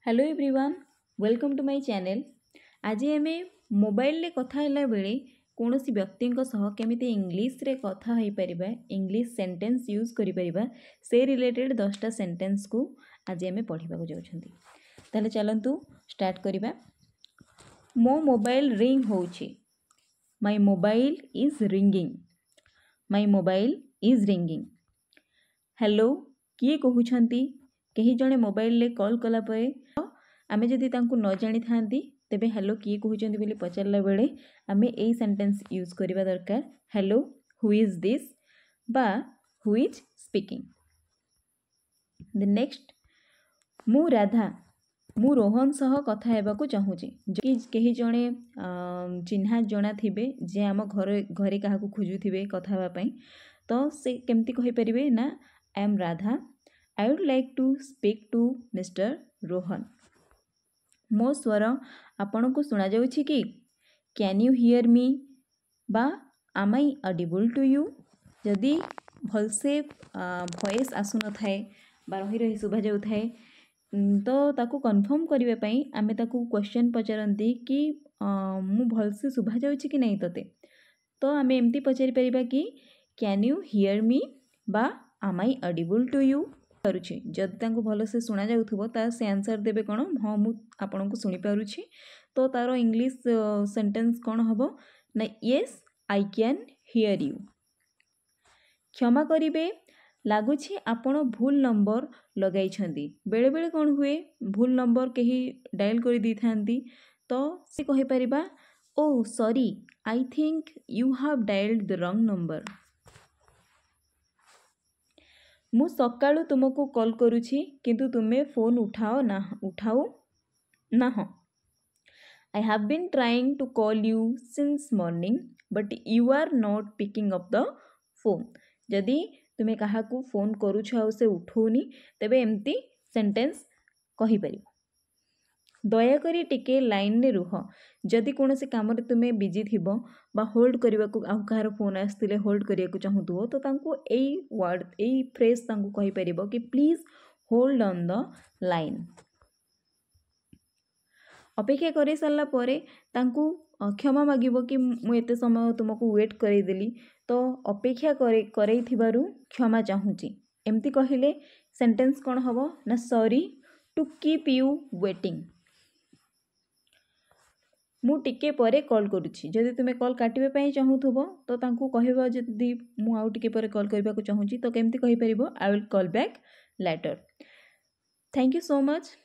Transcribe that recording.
Hello everyone welcome to my channel. आज आम mobile रे कथा हैला बेले कौन सी व्यक्ति सह केमिति इंग्लिश रे कथा होई परिबा, इंग्लिश सेंटेंस यूज करि परिबा से रिलेटेड 10टा सेंटेंस को आज आम पढ़िबा को जाउछंती। ताले चलंतु स्टार्ट करिबा। मो मोबाइल रिंग होउछि। My mobile is ringing. My mobile is ringing. Hello किए कहउछंती? कहीं जड़े मोबाइल रे कॉल कला परे आमे जदि तांकु न जानी थांती तेबे हेलो किए कहउछंती बोली पचारला बेले आमे एई सेंटेंस यूज करिबा दरकार। हेलो हु इज दिस बा who is speaking. The next, मु राधा मु रोहन सह कथा हेबाकू चाहूची। कि कहीं जड़े चिन्हा जना थिबे जे आम घरे काहाकू खोजुथिबे कथा हेबा पई तो से केमती कहि परिबे ना I am Radha, I would like to speak to mister Rohan. मो स्वर आपन को सुना जाउछि कि? कैन यू हियर मी बा आम आई ऑडिबल टू यू। जदि भलसे वॉइस आसु न थाए बा रही रही सुभा जाउ थाए तो ताकू कन्फर्म करने पई आमे ताकू क्वेश्चन पचारती कि मु भलसे सुभा जाउछि कि नहीं तते। तो आमे एमती पचारि परिबा कि कैन यू हियर मी बा आम आई ऑडिबल टू यू करूछि। जदि तांको भलसे सुना जाउथबो ता से आंसर देबे कोन हां मु आपनको सुनी पारुछि। तो तारो इंग्लिश सेंटेंस कोन हबो ना yes I can hear you. क्षमा करिबे लागुछि आपण भूल नंबर लगाई छंदी। बेले बेले कौन हुए भूल नंबर कहीं डायल कर दी थांती तो से कहि परिबा oh sorry I think you have dialled the wrong number. मु सकाळु तुमको कॉल करूछि किंतु तुमे फोन उठाओ ना हो। I have been trying to call you since morning but you are not picking up the phone. जदि तुम्हें क्या फोन करुछ आ से उठौनी तेबे एमती सेंटेंस कहि परिबो। दयाकरी टिके लाइन रे रुह। जदि कोनोसी काम रे तुमे बिजी थिबो बा होल्ड करबा को आ कहार फोन आस्तिले होल्ड करिया को चाहूथबो तो तांको एई वर्ड एई फ्रेज तांको कहि परिबो कि please hold on the line. अपेक्षा करि सारला परे तांको क्षमा मागिबो कि मु एते समय तुमको वेट करेई देली तो अपेक्षा करई थिबारु क्षमा चाहूची। एमती कहिले सेंटेंस कोन हबो ना sorry to keep you waiting. मु टिके परे कॉल करूची। जदि तुमे कॉल काटिबे पई चाहूथबो तो तांको कहबो जदि मु आउ टिके परे कॉल करबा को चाहूची तो केमती कहि परिबो I will call back later. Thank you so much.